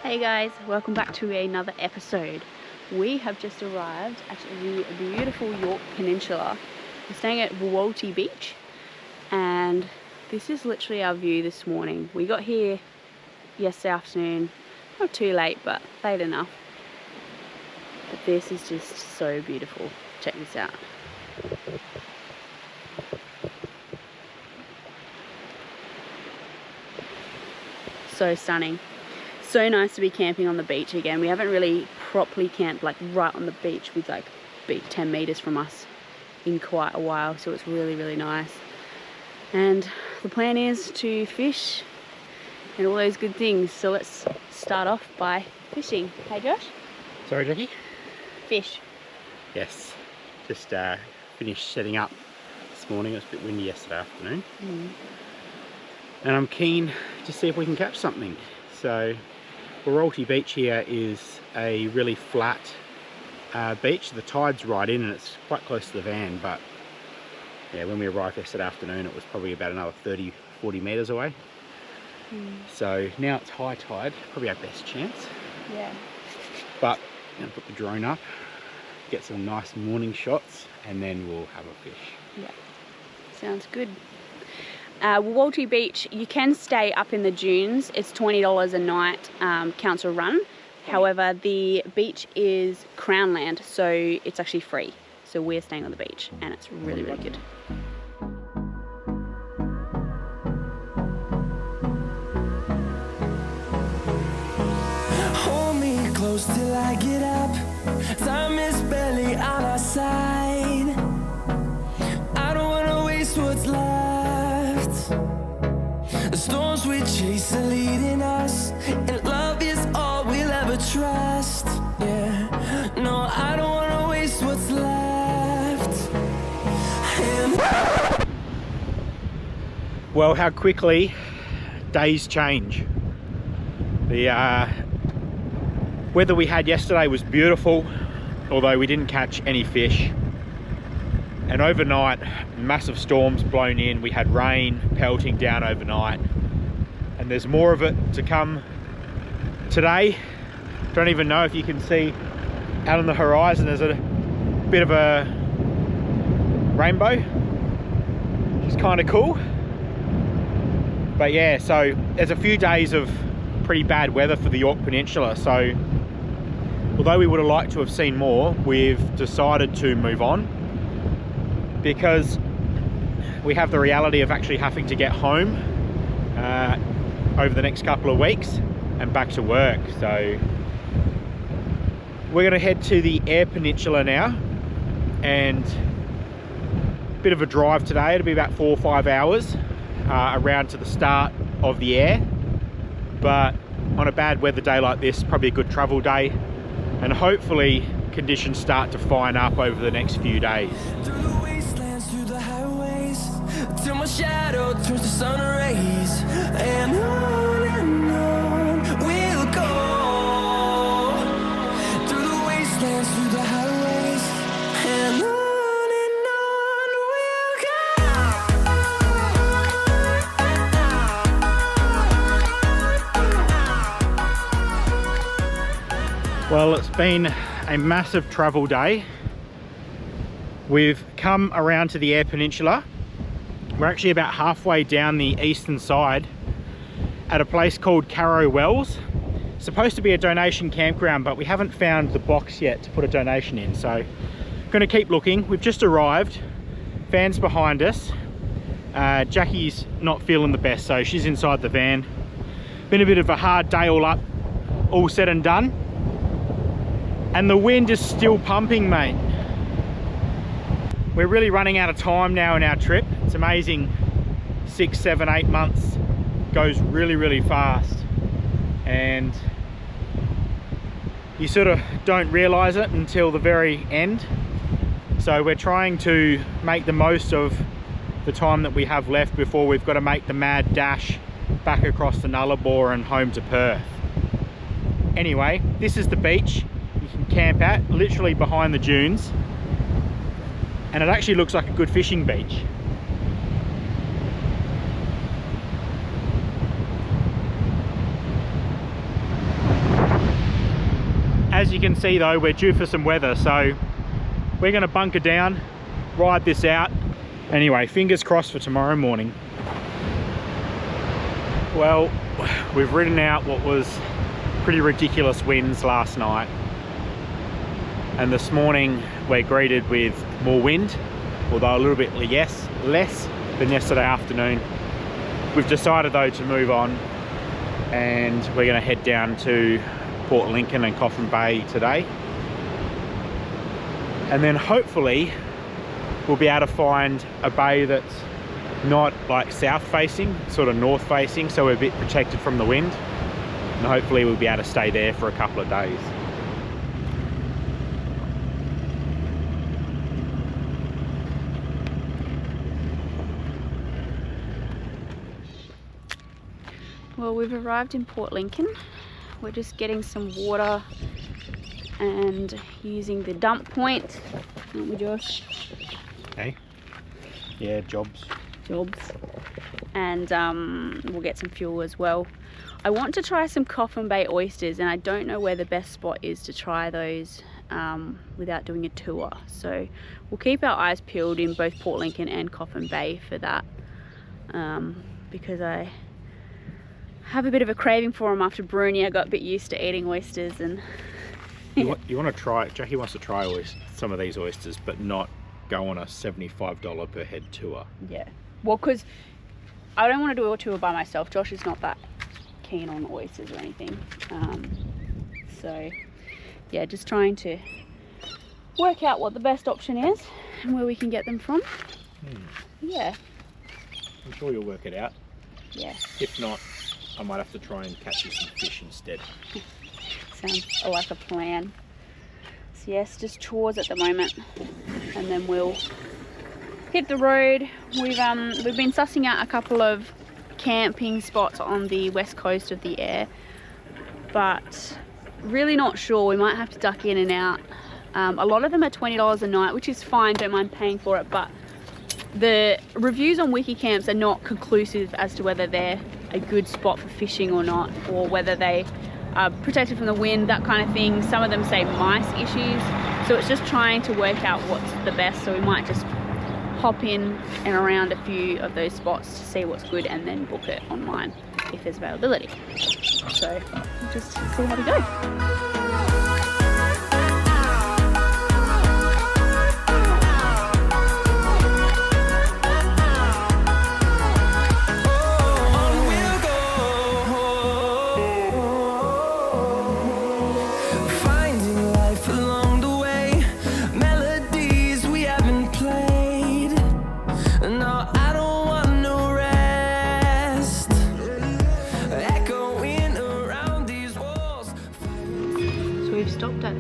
Hey guys, welcome back to another episode. We have just arrived at the beautiful Yorke Peninsula. We're staying at Tumby Beach and this is literally our view this morning. We got here yesterday afternoon, not too late but late enough. But this is just so beautiful. Check this out. So stunning. So nice to be camping on the beach again. We haven't really properly camped like right on the beach with like beach 10 meters from us in quite a while, so it's really nice. And the plan is to fish and all those good things, so let's start off by fishing. Hey Josh? Sorry Jackie? Fish. Yes, just finished setting up this morning. It was a bit windy yesterday afternoon. And I'm keen to see if we can catch something. So Tumby Beach here is a really flat beach. The tide's right in and it's quite close to the van, but yeah, when we arrived yesterday afternoon it was probably about another 30-40 meters away. So now it's high tide, probably our best chance. Yeah. But I'm gonna put the drone up, get some nice morning shots, and then we'll have a fish. Yeah, sounds good. Tumby Beach, you can stay up in the dunes. It's $20 a night, council run. However, the beach is Crown land, so it's actually free. So we're staying on the beach and it's really good. Hold me close till I get up. Time is barely on our side. I don't wanna waste what's left. The storms we chase are leading us, and love is all we'll ever trust. Yeah, no, I don't wanna waste what's left. And Well, how quickly days change. The weather we had yesterday was beautiful, although we didn't catch any fish. And overnight, massive storms blown in. We had rain pelting down overnight. And there's more of it to come today. Don't even know if you can see out on the horizon, there's a bit of a rainbow, which is kind of cool. But yeah, so there's a few days of pretty bad weather for the Yorke Peninsula. So although we would have liked to have seen more, we've decided to move on, because we have the reality of actually having to get home over the next couple of weeks and back to work. So we're going to head to the Eyre Peninsula now, and a bit of a drive today. It'll be about 4 or 5 hours around to the start of the Eyre, but on a bad weather day like this, probably a good travel day, and hopefully conditions start to fine up over the next few days. till my shadow turns to sun rays, and on we'll go through the wastelands, through the highways, and on we'll go. Well, it's been a massive travel day. We've come around to the Eyre Peninsula. We're actually about halfway down the eastern side at a place called Carow Wells. It's supposed to be a donation campground, but we haven't found the box yet to put a donation in, so I'm going to keep looking. We've just arrived, van's behind us. Jackie's not feeling the best, so she's inside the van. Been a bit of a hard day all up, all said and done, and the wind is still pumping, mate. We're really running out of time now in our trip. It's amazing, 6, 7, 8 months goes really fast, and you sort of don't realize it until the very end. So we're trying to make the most of the time that we have left before we've got to make the mad dash back across the Nullarbor and home to Perth. Anyway, this is the beach you can camp at, literally behind the dunes. And it actually looks like a good fishing beach. as you can see though, we're due for some weather, so we're going to bunker down, ride this out. Anyway, fingers crossed for tomorrow morning. Well, we've ridden out what was pretty ridiculous winds last night, and this morning we're greeted with more wind, although a little bit less than yesterday afternoon. We've decided though to move on, and we're going to head down to Port Lincoln and Coffin Bay today, and then hopefully we'll be able to find a bay that's not like south facing, sort of north facing, so we're a bit protected from the wind, and hopefully we'll be able to stay there for a couple of days. Well, we've arrived in Port Lincoln. We're just getting some water and using the dump point, aren't we, Josh? Okay. Yeah, jobs. And we'll get some fuel as well. I want to try some Coffin Bay oysters, and I don't know where the best spot is to try those without doing a tour. So we'll keep our eyes peeled in both Port Lincoln and Coffin Bay for that, because I have a bit of a craving for them after Bruni. I got a bit used to eating oysters, and you want to try, Jackie wants to try some of these oysters, but not go on a $75 per head tour. Yeah, well, because I don't want to do a tour by myself. Josh is not that keen on oysters or anything, so yeah, just trying to work out what the best option is and where we can get them from. Yeah, I'm sure you'll work it out. Yeah, if not, I might have to try and catch you some fish instead. Sounds like a plan. So yes, just chores at the moment, and then we'll hit the road. We've been sussing out a couple of camping spots on the west coast of the Eyre, but really not sure. We might have to duck in and out. A lot of them are $20 a night, which is fine, don't mind paying for it, but the reviews on Wikicamps are not conclusive as to whether they're a good spot for fishing or not, or whether they are protected from the wind, that kind of thing. Some of them say mice issues, so it's just trying to work out what's the best. So we might just hop in and around a few of those spots to see what's good, and then book it online if there's availability. So we'll just see how we go.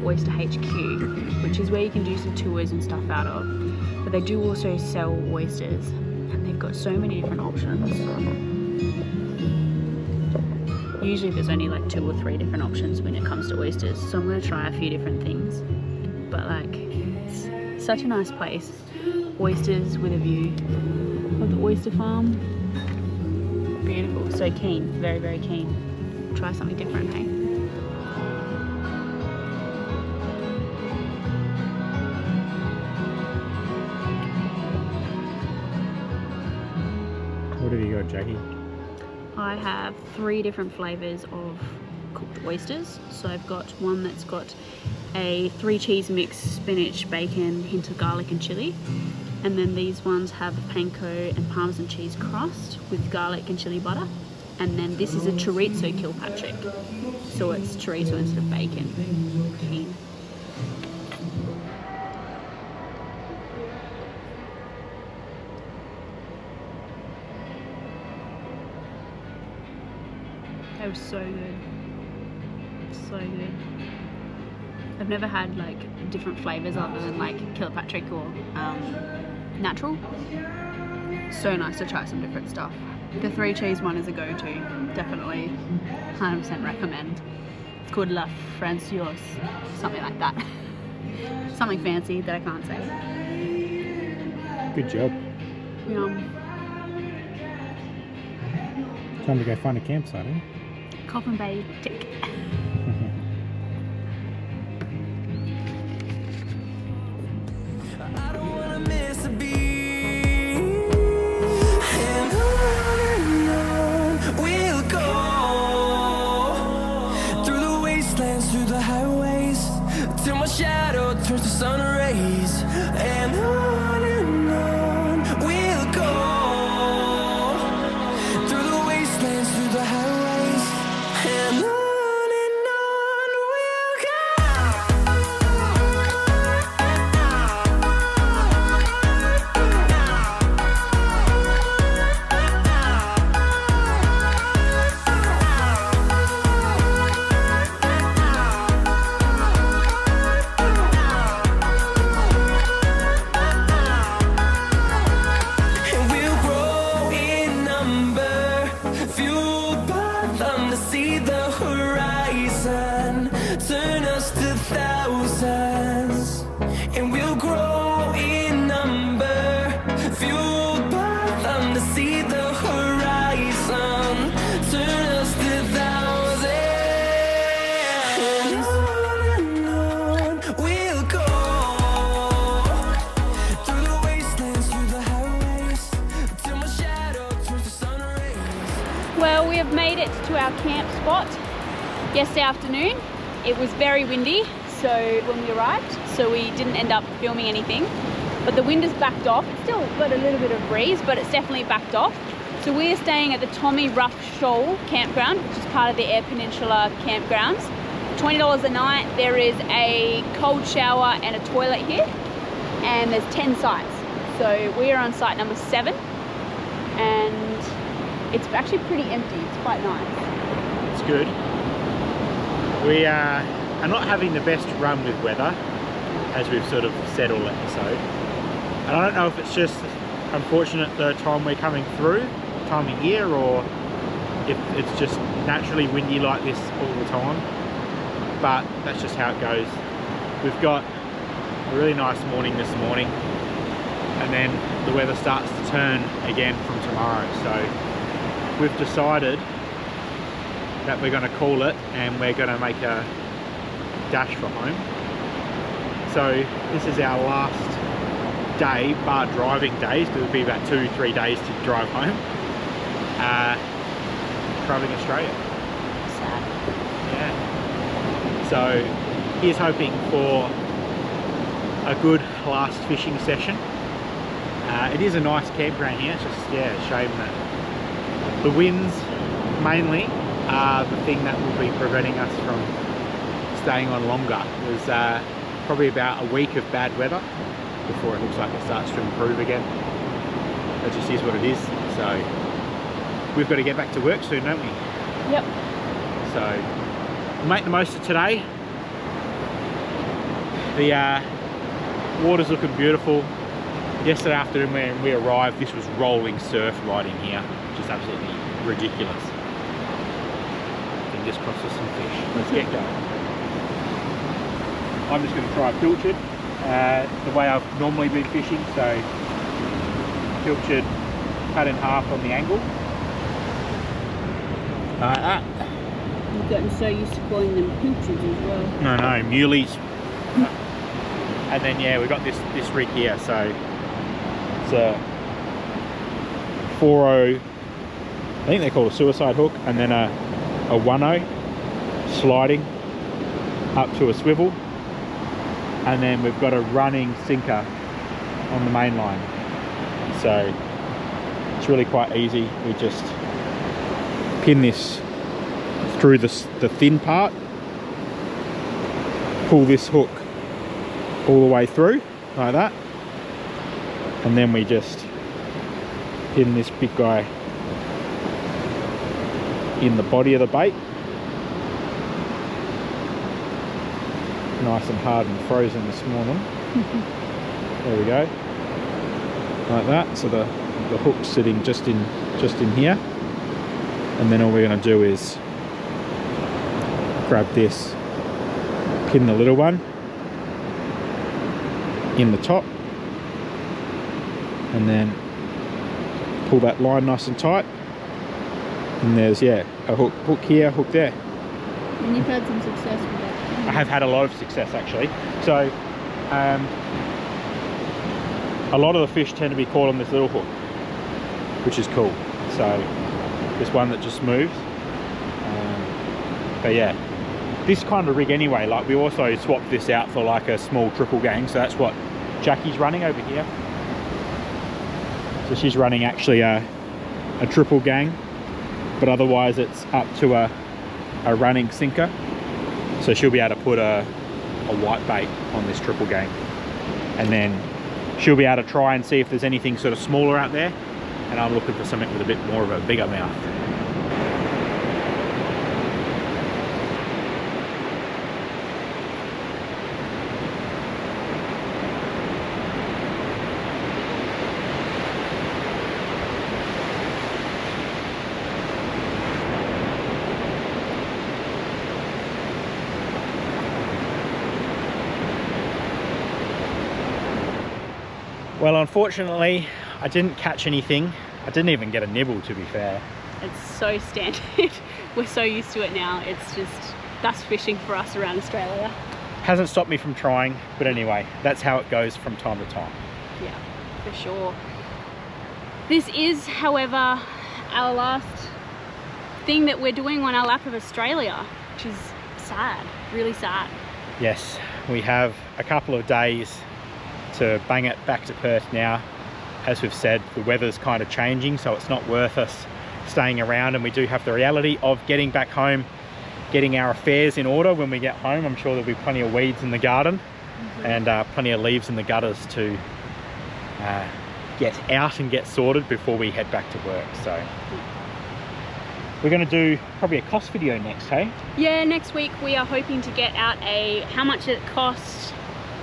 Oyster HQ, which is where you can do some tours and stuff out of, but they do also sell oysters, and they've got so many different options. Usually there's only like 2 or 3 different options when it comes to oysters, so I'm going to try a few different things. But like, it's such a nice place. Oysters with a view of the oyster farm. Beautiful. So keen, very, very keen. Try something different, hey? What have you got, Jackie? I have 3 different flavours of cooked oysters. So I've got one that's got a 3 cheese mix, spinach, bacon, hint of garlic and chilli. And then these ones have a panko and parmesan cheese crust with garlic and chilli butter. And then this is a chorizo Kilpatrick. So it's chorizo instead of bacon. Keen. That was so good. So good. I've never had like different flavours other than like Kilpatrick or natural. So nice to try some different stuff. The 3 cheese one is a go-to. Definitely 100% recommend. It's called La Francieuse, something like that. Something fancy that I can't say. Good job. Yum. Time to go find a campsite, eh? Coffin Bay tick. turns to sun rays, and on we'll go through the wastelands, through the highways, and on we'll go. Turn us to thousands, and we'll grow in number, fueled by them to see the horizon. Turn us to thousands, and on we'll go through the wastelands, through the highways, till my shadow turns to sun rays. Well, we have made it to our camp spot yesterday afternoon. It was very windy when we arrived, so we didn't end up filming anything. But the wind has backed off. It's still got a little bit of breeze, but it's definitely backed off. So we're staying at the Tumby Shoal campground, which is part of the Eyre Peninsula campgrounds. $20 a night. There is a cold shower and a toilet here, and there's 10 sites. So we are on site number 7, and it's actually pretty empty. It's quite nice. It's good. We are not having the best run with weather, as we've sort of said all episode. And I don't know if it's just unfortunate the time we're coming through, time of year, or if it's just naturally windy like this all the time. But that's just how it goes. We've got a really nice morning this morning, and then the weather starts to turn again from tomorrow. So we've decided that we're going to call it, and we're going to make a dash for home. So this is our last day, bar driving days, because it'll be about 2-3 days to drive home, traveling Australia. Sad. Yeah. So here's hoping for a good last fishing session. It is a nice campground here. It's just, yeah, a shame that the winds mainly are the thing that will be preventing us from staying on longer. There's probably about a week of bad weather before it looks like it starts to improve again. That just is what it is. So we've got to get back to work soon, don't we? Yep. So we'll make the most of today. The water's looking beautiful. Yesterday afternoon when we arrived, this was rolling surf right in here, which is absolutely ridiculous. Fingers crossed for some fish. Let's get going. I'm just going to try pilchard the way I've normally been fishing. So pilchard cut in half on the angle. Like that. You've gotten so used to calling them pilchards as well. No, muleys. And then yeah, we've got this rig here. So it's a 4.0, I think they're called a suicide hook, and then a 1.0 sliding up to a swivel, and then we've got a running sinker on the main line. So it's really quite easy. We just pin this through the thin part, pull this hook all the way through like that, and then we just pin this big guy in the body of the bait, nice and hard and frozen this morning. There we go, like that. So the hook's sitting just in here, and then all we're going to do is grab this, pin the little one in the top, and then pull that line nice and tight, and there's, yeah, a hook here, hook there. And you've had some success with that. I have had a lot of success actually. So a lot of the fish tend to be caught on this little hook, which is cool. So this one that just moves, but yeah, this kind of rig anyway. Like, we also swapped this out for like a small triple gang, so that's what Jackie's running over here. So she's running actually a triple gang, but otherwise it's up to a running sinker, so she'll be able to put a white bait on this triple gang, and then she'll be able to try and see if there's anything sort of smaller out there, and I'm looking for something with a bit more of a bigger mouth. Well, unfortunately, I didn't catch anything. I didn't even get a nibble, to be fair. It's so standard. We're so used to it now. It's just, that's fishing for us around Australia. Hasn't stopped me from trying, but anyway, that's how it goes from time to time. Yeah, for sure. This is, however, our last thing that we're doing on our Lap of Australia, which is sad, really sad. Yes, we have a couple of days to bang it back to Perth now. As we've said, the weather's kind of changing, so it's not worth us staying around, and we do have the reality of getting back home, getting our affairs in order when we get home. I'm sure there'll be plenty of weeds in the garden, and plenty of leaves in the gutters to get out and get sorted before we head back to work. So we're going to do probably a cost video next, hey? Yeah, next week we are hoping to get out a how much it costs,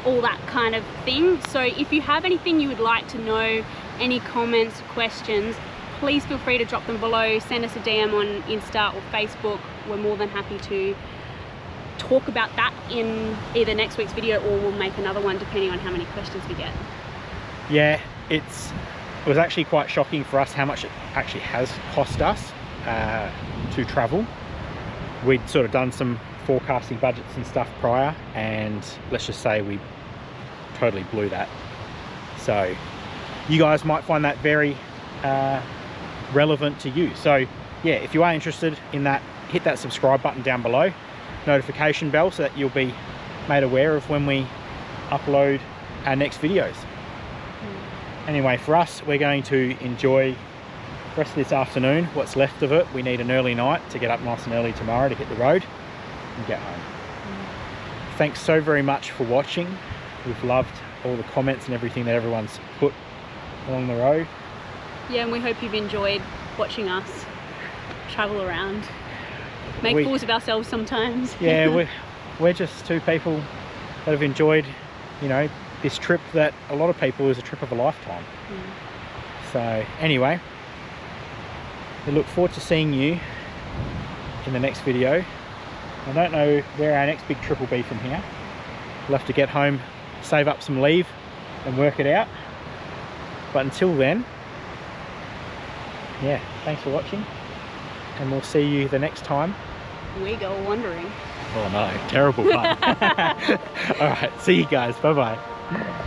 all that kind of thing. So if you have anything you would like to know, any comments, questions, please feel free to drop them below. Send us a DM on Insta or Facebook. We're more than happy to talk about that in either next week's video, or we'll make another one depending on how many questions we get. Yeah, it was actually quite shocking for us how much it actually has cost us to travel. We'd sort of done some forecasting budgets and stuff prior, and let's just say we totally blew that. So you guys might find that very relevant to you. So yeah, if you are interested in that, hit that subscribe button down below, notification bell, so that you'll be made aware of when we upload our next videos. Anyway, for us, we're going to enjoy the rest of this afternoon, what's left of it. We need an early night to get up nice and early tomorrow to hit the road and get home. Thanks so very much for watching. We've loved all the comments and everything that everyone's put along the road. Yeah, and we hope you've enjoyed watching us travel around, make fools of ourselves sometimes. Yeah, we're just two people that have enjoyed, you know, this trip that a lot of people is a trip of a lifetime. So anyway, we look forward to seeing you in the next video. I don't know where our next big trip will be from here. We'll have to get home, save up some leave and work it out. But until then, yeah, thanks for watching, and we'll see you the next time we go wandering. Oh no, terrible pun. All right, see you guys, bye bye.